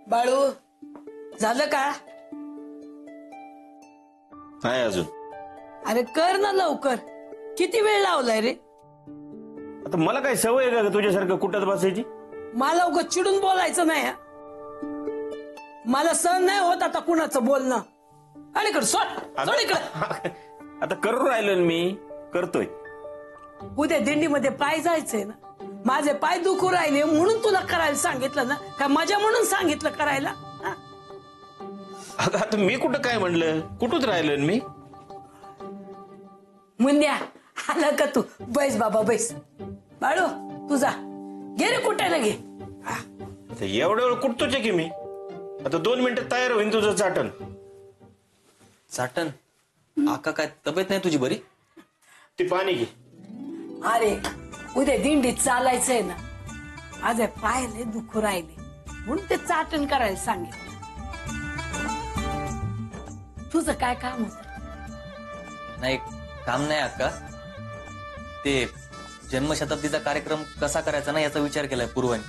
बाळू झालं का? नाही अजून. अरे कर ना लवकर, किती वेळ लावलाय रे? आता मला काय सवय आहे का तुझ्यासारखं कुठं बसायची? मला उगाच चिडून बोलायचं नाही हा. मला सहन नाही होत आता कुणाचं बोलणं. अलीकडे सोड इकडे. आता करून राहिलो ना मी, करतोय. उद्या दिंडीमध्ये पाय जायचंय ना, माझे पाय दुखू राहिले म्हणून तुला करायला सांगितलं ना, का मजा म्हणून सांगितलं करायला? हा? आता मी कुठं काय म्हणलं, कुठंच राहिलो ना मी. मुंद्या आला का तू? बैस बाबा बैस. बाळू तुझा घे रे कुठायला घे. एवढ्या वेळ कुठतोच आहे की मी. आता 2 मिनिटात तयार होईन तुझं चाटण. चाटण? आका काय तब्येत नाही तुझी बरी? ते पाणी घे. अरे उद्या दिंडीत चालायचंय ना, माझे पाय लय दुखू राहिले म्हणून ते चाटण करायला सांगितलं. तुझं काय काम होत? नाही काम नाही आका, ते जन्मशताब्दीचा कार्यक्रम कसा करायचा ना याचा विचार केलाय पूर्वानी.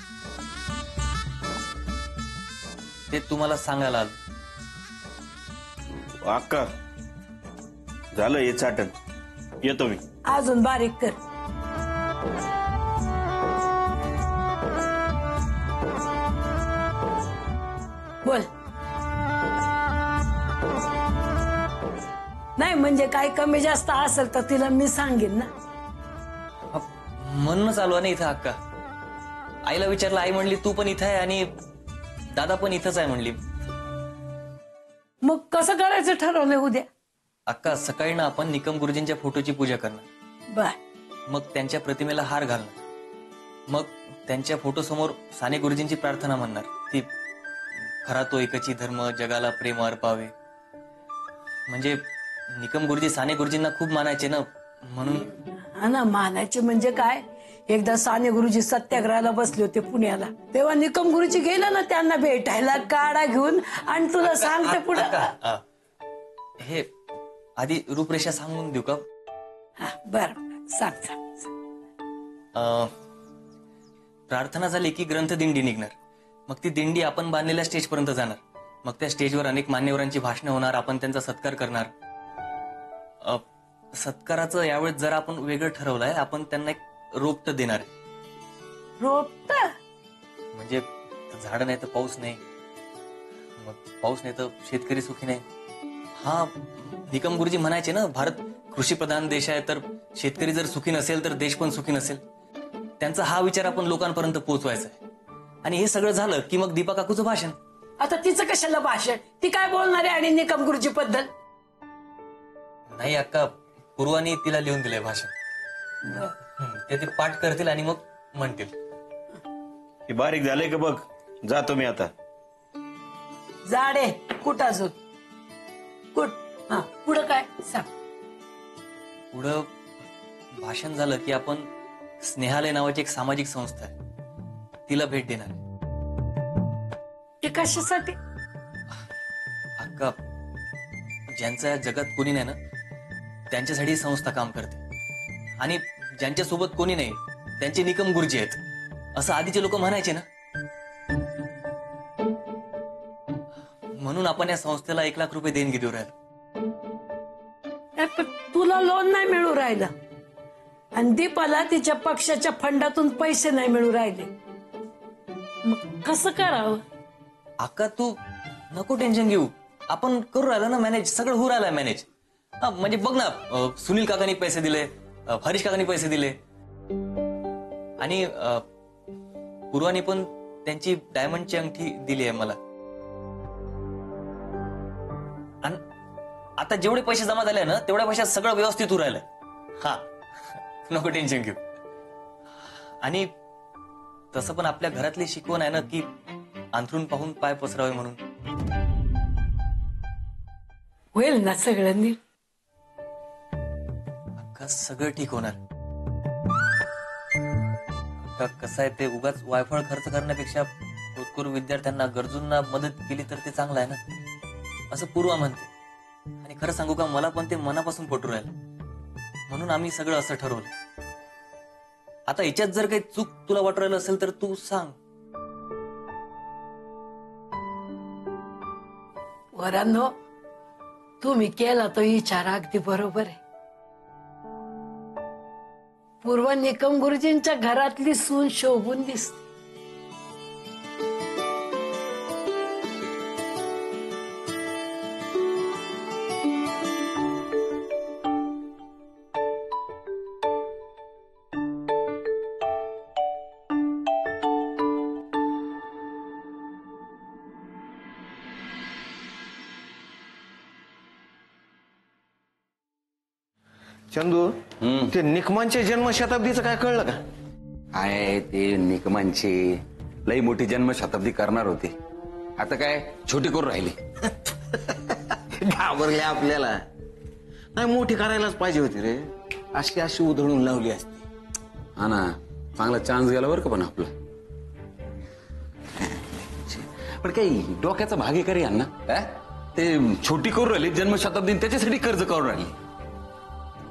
ते तुम्हाला सांगायला आलो. अक्का झालं हे चाटण, येतो मी. अजून बारीक कर. बोल. नाही म्हणजे काही कमी जास्त असेल तर तिला मी सांगेन ना. म्हणूनच आलो ना इथं अक्का. आईला विचारलं, आई म्हणली तू पण इथं आहे आणि दादा पण इथंच आहे म्हणली. मग कसं करायचं ठरवलंय उद्या? अक्का सकाळी ना आपण निकम गुरुजींच्या फोटोची पूजा करणार. बर. मग त्यांच्या प्रतिमेला हार घालणार. मग त्यांच्या फोटो समोर साने गुरुजींची प्रार्थना म्हणणार, ती खरा तो एकची धर्म जगाला प्रेम अर्पावे. म्हणजे निकम गुरुजी साने गुरुजींना खूप मानायचे ना, म्हणून. हा ना, मानायचे म्हणजे काय. एकदा साने गुरुजी सत्याग्रहाला बसले होते पुण्याला, तेव्हा निकम गुरुजी गेला ना त्यांना भेटायला काढा घेऊन. आणि तुला सांगते पुढे. हे आधी रूपरेषा सांगून देऊ का? बर सांग सांग. प्रार्थना झाली की ग्रंथदिंडी निघणार. मग ती दिंडी आपण बांधलेल्या स्टेज पर्यंत जाणार. मग त्या स्टेजवर अनेक मान्यवरांची भाषणं होणार, आपण त्यांचा सत्कार करणार. सत्काराचं यावेळेस जरा आपण वेगळं ठरवलंय, आपण त्यांना एक रोपट देणार आहे. रोपट म्हणजे झाड नाही तर पाऊस नाही, मग पाऊस नाही तर शेतकरी सुखी नाही. हा निकम गुरुजी म्हणायचे ना, भारत कृषी प्रधान देश आहे, तर शेतकरी जर सुखी नसेल तर देश पण सुखी नसेल. त्यांचा हा विचार आपण लोकांपर्यंत पोहोचवायचा आहे. आणि हे सगळं झालं की मग दीपा काकूचं भाषण. आता तिचं कशाला भाषण? ती काय बोलणार आहे आणि निकम गुरुजी बद्दल? नाही अक्का, पूर्वानी तिला लिहून दिलंय भाषण. ते पाठ करतील आणि मग म्हणतील. हे बारीक झालंय का बघ. जातो मी आता. जाडे कुठं अजून कुठ? हा पुढं काय सांग. पुढं भाषण झालं की आपण स्नेहालय नावाची एक सामाजिक संस्था आहे, तिला भेट देणार आहे. ते कशासाठी? अक्का, ज्यांचं या जगात कोणी नाही ना, त्यांच्यासाठी ही संस्था काम करते. आणि ज्यांच्या सोबत कोणी नाही त्यांचे निकम गुरुजी आहेत असं आधीचे लोक म्हणायचे ना. म्हणून आपण या संस्थेला 1 लाख रुपये देणगी देऊ राहिलो. तुला लोन नाही मिळू राहिलं आणि दीपाला तिच्या पक्षाच्या फंडातून पैसे नाही मिळू राहिले, मग कसं करावं? अक्का तू नको टेन्शन घेऊ, आपण करू राहिलो ना मॅनेज, सगळं होऊ राहिलं मॅनेज. म्हणजे बघ ना, सुनील काकांनी पैसे दिले, हरीश काकांनी पैसे दिले आणि पूर्वानी पण त्यांची डायमंडची अंगठी दिली आहे मला. आणि आता जेवढे पैसे जमा झाले ना तेवढ्या पैशात सगळं व्यवस्थित होऊ राहिलंय. हा नको टेन्शन घेऊ. आणि तसं पण आपल्या घरातली शिकवण आहे ना की अंथरून पाहून पाय पसरावे म्हणून. होईल ना सगळं नीट? सगळं ठीक होणार. कसं आहे, ते उगाच वायफळ खर्च करण्यापेक्षा होतकरू विद्यार्थ्यांना गरजूंना मदत केली तर ते चांगलं आहे ना, असं पूर्वा म्हणते. आणि खरं सांगू का, मला पण ते मनापासून पटू राहिलं. म्हणून आम्ही सगळं असं ठरवलं. आता याच्यात जर काही चूक तुला वाटू राहिलं असेल तर तू सांग. वरांनो, तुम्ही केला तो विचार अगदी बरोबर आहे. पूर्व निकम गुरुजींच्या घरातली सून शोभून दिसते. चंदू, ते निकमांच्या जन्मशताब्दीचं काय कळलं का? आहे ते निकमांची लई मोठी जन्मशताब्दी करणार होते. आता काय छोटी करून राहिली. घाबरले आपल्याला. नाही, मोठी करायलाच पाहिजे होती रे. अशी अशी उधळून लावली असती. हा ना, चांगला चान्स गेला बरं का पण आपला. पण काही डोक्याचा भाग आहे का रे यांना? ते छोटी करून राहिली जन्मशताब्दी, त्याच्यासाठी कर्ज करून राहिली.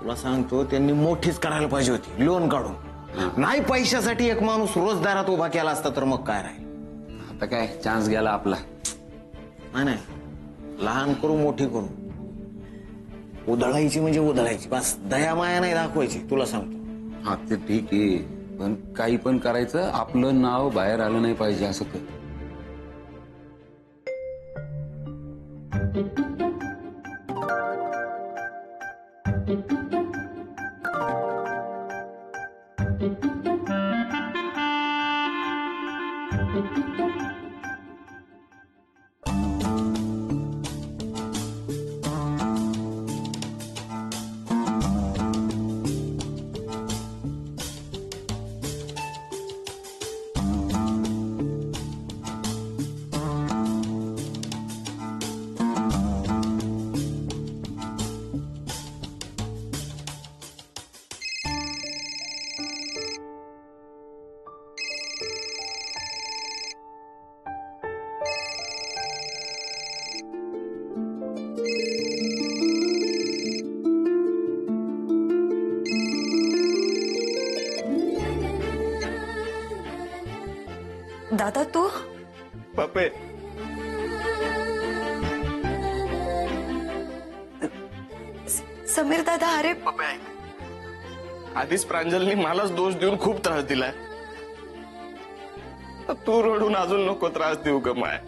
तुला सांगतो, त्यांनी मोठीच करायला पाहिजे होती, लोन काढून. नाही, पैशासाठी एक माणूस रोजदारात उभा केला असता तर मग काय राहील. आता काय चान्स गेला आपला. नाही, लहान करू मोठी करू, उधळायची म्हणजे उधळायची, बस. दया माया नाही दाखवायची, तुला सांगतो. हा ते ठीक आहे, पण काही पण करायचं, आपलं नाव बाहेर आलं नाही पाहिजे असं कर. दादा तू पप्पे, समीर दादा, अरे आधीच प्रांजलनी मलाच दोष देऊन खूप त्रास दिलाय. तू रडून अजून नको त्रास देऊ ग माय.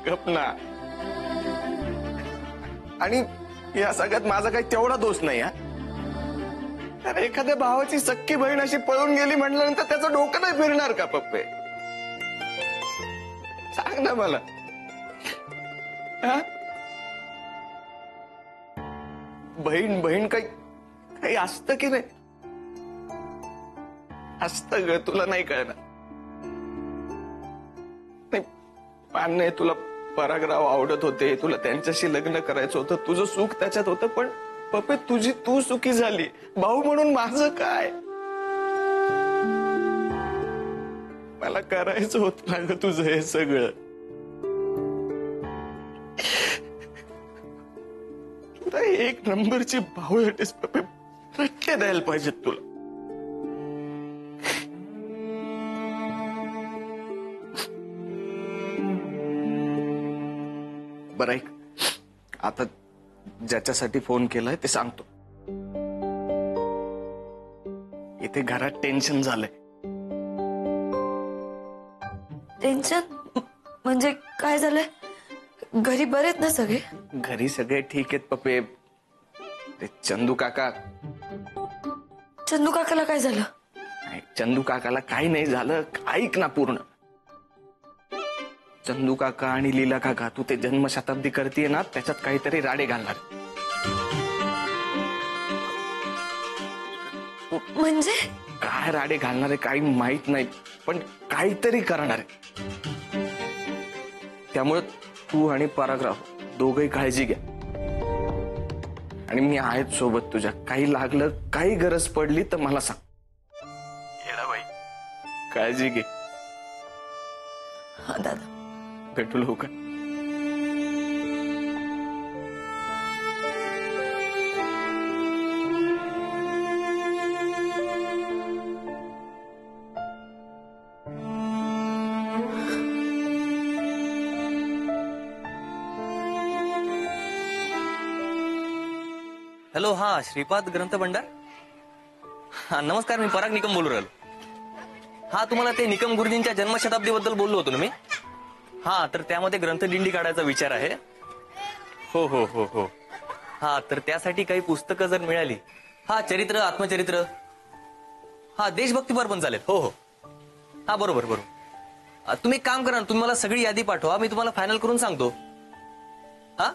गप ना. आणि या सगळ्यात माझा काही तेवढा दोष नाही. तर एखाद्या भावाची सख्खी बहीण अशी पळून गेली म्हटल्यानंतर त्याचं डोकं नाही फिरणार का पप्पे? सांग ना मला. बहीण बहीण काही काही असतं की नाही? असतं ग, तुला नाही कळणार. नाही, मान्य, तुला परागराव आवडत होते, तुला त्यांच्याशी लग्न करायचं होतं, तुझं सुख त्याच्यात होतं. पण पप्पे, तुझी तू सुखी झाली, भाऊ म्हणून माझं काय? मला करायचं होतं ना ग तुझं हे सगळं. तुला एक नंबरची भाऊ हटेस पप्पे, रट्टे द्यायला पाहिजेत तुला. बरं ऐक, आता ज्याच्यासाठी फोन केलाय ते सांगतो. इथे घरात टेन्शन झालंय. टेन्शन म्हणजे काय झालंय? घरी बरेत ना सगळे? घरी सगळे ठीक आहेत पप्पे. ते चंदू काका. चंदू काकाला काय झालं? नाही, चंदू काकाला काही नाही झालं. ऐक ना पूर्ण. चंदू काका आणि लीला काका, तू ते जन्मशताब्दी करतीये ना, त्याच्यात काहीतरी राडे घालणार. म्हणजे काय राडे घालणारे काही माहित नाही, पण काहीतरी करणार आहे. त्यामुळे तू आणि परागराव दोघही काळजी घ्या. आणि मी आहेत सोबत तुझ्या. काही लागलं, काही गरज पडली तर मला सांग. येडाबाई, काळजी घे. हा दादा. भेटू लवकर. हॅलो, हा श्रीपाद ग्रंथ भंडार. हा नमस्कार, मी पराग निकम बोलू राहिलो. हा तुम्हाला ते निकम गुरुजींच्या जन्मशताब्दीबद्दल बोललो होतो ना मी. हा तर त्यामध्ये ग्रंथदिंडी काढायचा विचार आहे. हो हो हो हो. हा तर त्यासाठी काही पुस्तकं जर मिळाली, हा चरित्र, आत्मचरित्र, हा देशभक्तीपर पण चालेल. हो हो. हा बरोबर बरोबर. तुम्ही एक काम करा ना, तुम्ही मला सगळी यादी पाठवा, मी तुम्हाला फायनल करून सांगतो. हा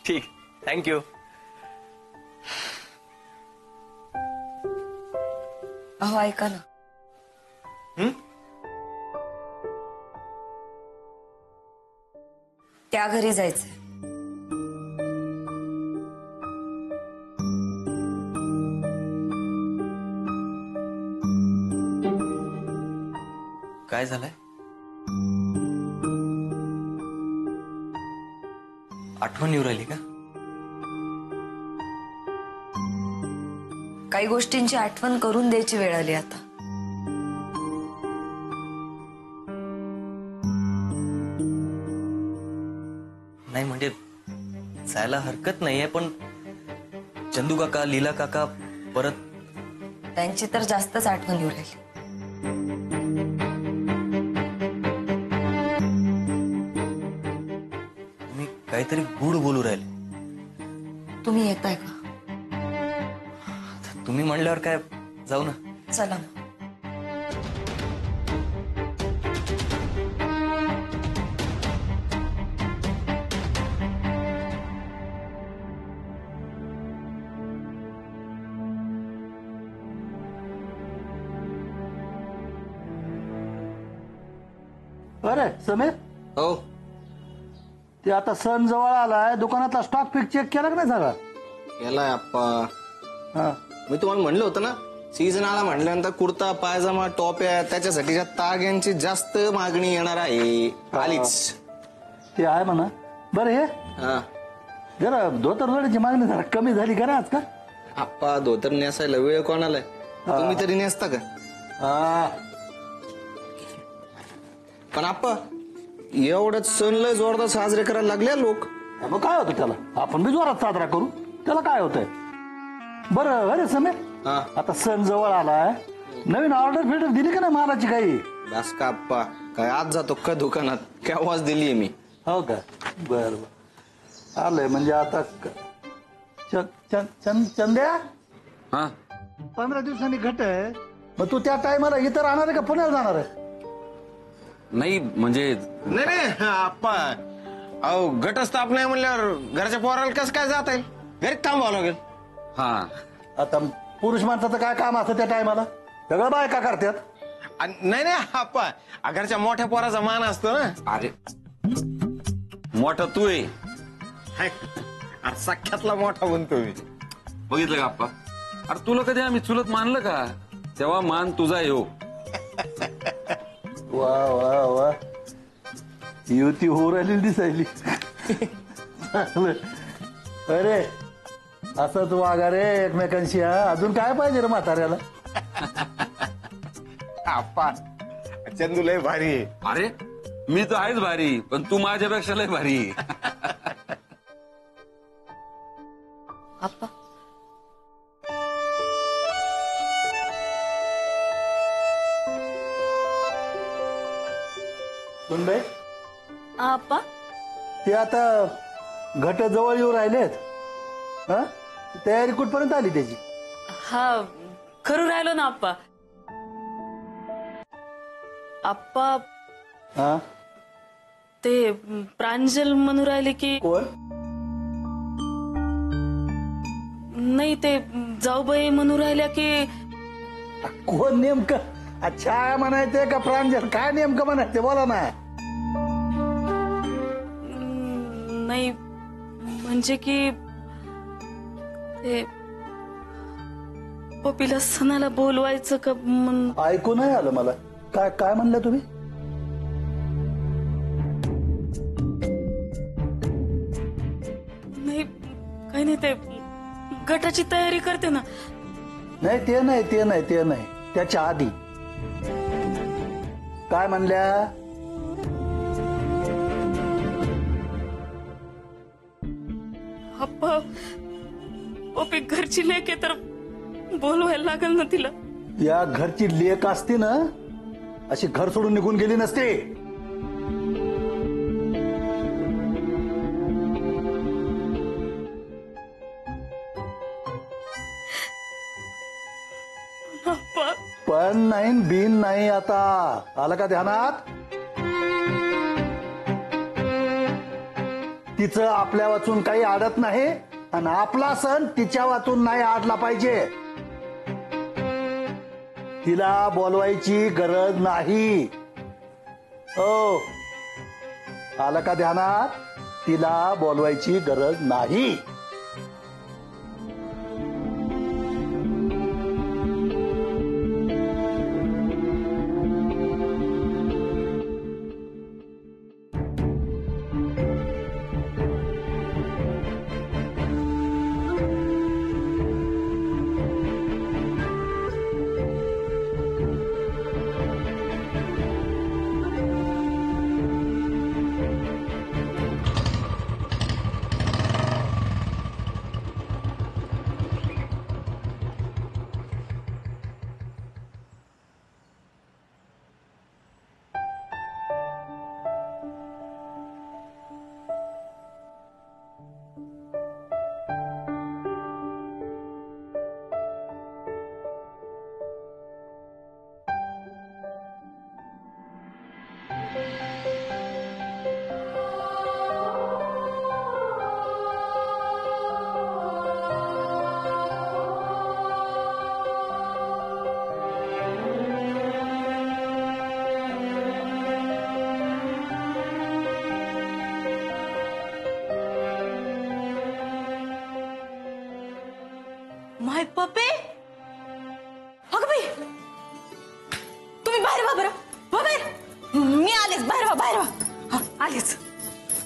ठीक, थँक्यू. अहो ऐका ना, त्या घरी जायचंय. काय झालंय? आठवण येऊ राहिली का? काही गोष्टींची आठवण करून द्यायची वेळ आली आता. नाही म्हणजे जायला हरकत नाहीये, पण चंदू काका, लीला काका, परत त्यांची तर जास्तच आठवण येऊ राहिली. मी काहीतरी गूढ बोलू राहिले. तुम्ही येताय का? तुम्ही म्हणल्यावर काय, जाऊ ना. चला मग. अरे समीर, हो ते आता सण जवळ आलाय, दुकानातला स्टॉक पिक चेक केला का नाही सगळा? केलाय आप्पा. हा. मी तुम्हाला म्हणलं होतं ना, सीझन आला म्हटल्यानंतर कुर्ता, पायजमा, टॉप्या, त्याच्यासाठीच्या ताग्यांची जास्त मागणी येणार आहे. आलीच. ते आहे म्हणा. बरं हे हा जरा धोतर जोडीची मागणी जरा कमी झाली का ना आज का? आप्पा, धोतर नेसायला वेळ कोणाला आहे? तुम्ही तरी नेसता का? हा. पण आप्पा, एवढंच सण लय जोरदार साजरे करायला लागले लोक. मग काय होतं त्याला, आपण बी जोरात साजरा करू, त्याला काय होतंय. बरं अरे समीर, हा आता सण जवळ आलाय, नवीन ऑर्डर फिल्डर दिली का नाही मालाची काही? बस का आप्पा, काय आज जातो का दुकानात, केव्हाच दिलीये मी. हो का? बर बर, आलंय म्हणजे आता चंद्या, हा 15 दिवसांनी घट आहे, मग तू त्या टायमाला इथं राहणार आहे का पुण्याला जाणार आहे? नाही म्हणजे नाही नाही आप्पा, अहो घटस्थापना आहे म्हणल्यावर घरच्या पोराला कसं काय जाता येईल? घरी थांबावं लागेल. हा आता पुरुष माणसाचं काय काम असतं त्या टायमाला, सगळं बायका करतात. नाही नाही आप्पा, घरच्या मोठ्या पोराचा मान असतो ना. अरे मोठा तू आहे, हाय, अरे सख्यातला मोठा म्हणतो मी. बघितलं का आप्पा? अरे तुला कधी आम्ही चुलत मानलं का? तेव्हा मान तुझा येऊ. वा वा वा, युती होऊ राहिली दिसायली. अरे असंच वागा रे एकमेकांशी. हा, अजून काय पाहिजे रे म्हाताऱ्याला? आप्पा, चंदू लय भारी आहे. अरे मी तर आहेच भारी, पण तू माझ्यापेक्षा लय भारी आहे. आप्पा, सुनबाई, आप्पा, ते आता घट जवळ येऊ राहिलेत. हा, तयारी कुठपर्यंत आली त्याची? हा करू राहिलो ना आप्पा. आप्पा, हा, ते प्रांजल म्हणू राहिले की कोण? नाही, ते जाऊबाई म्हणू राहिल्या की कोण नेमकं? अच्छा म्हणायचंय का प्रांजल? काय नेमकं म्हणायचं बोला ना. नाही म्हणजे की ते पपीला सणाला बोलवायचं का म्हणून. ऐकू नाही आलं मला. काय काय म्हणलं तुम्ही? नाही काही नाही, ते गटाची तयारी करते ना. नाही ते नाही, ते नाही, ते नाही, त्याच्या आधी काय म्हणल्या? आप्पा, पप्पी घरची लेक आहे तर बोलवायला लागेल ना तिला. या घरची लेक असती ना अशी घर सोडून निघून गेली नसते. पप्पा पण नाही बिन नाही आता आलं का ध्यानात. तिचं आपल्या वाचून काही आडत नाही आणि आपला सण तिच्या वाचून नाही आडला पाहिजे. तिला बोलवायची गरज नाही. हो आलं का ध्यानात. तिला बोलवायची गरज नाही. माय पप्पे. अगं बाई तुम्ही बाहेर व्हा बरं. वा बाहेर. मी आलेच. बाहेर व्हा बाहेर व्हा. हा, आलेच.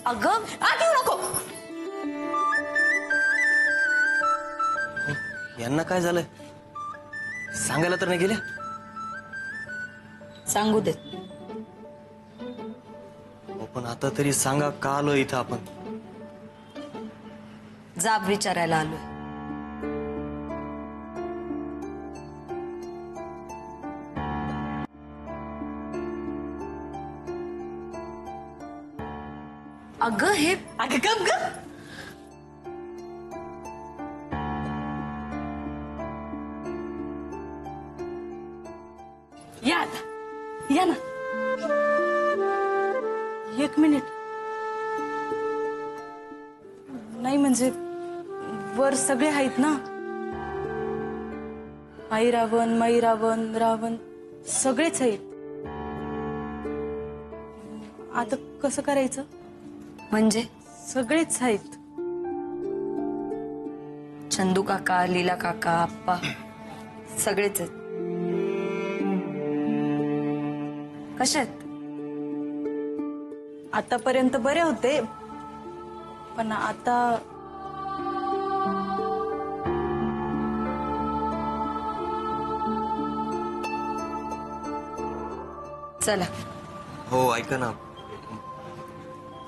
अगं आत येऊ नको. यांना काय झालंय सांगायला तर नाही गेल्या. सांगू देत. हो, पण आता तरी सांगा का आलो इथं आपण. जाब विचारायला आलोय. अगं हे अगं गप गप. या आता. या ना. एक मिनिट. नाही म्हणजे वर सगळे आहेत ना. आई रावण, माई रावण, रावण सगळेच आहेत. आता कसं करायचं. म्हणजे सगळेच आहेत. चंदू काका, लीला काका, आप्पा सगळेच आहेत. कसे आहेत. आतापर्यंत बरे होते पण आता चला हो ऐका ना.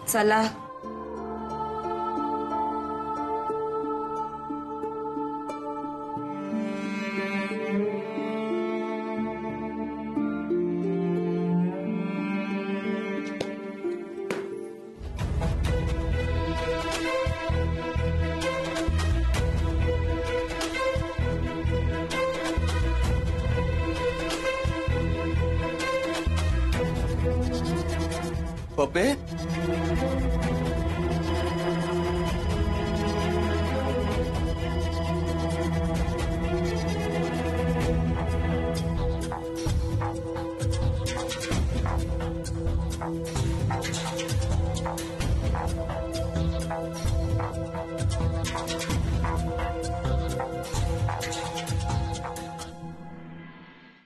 चला. पप्पे.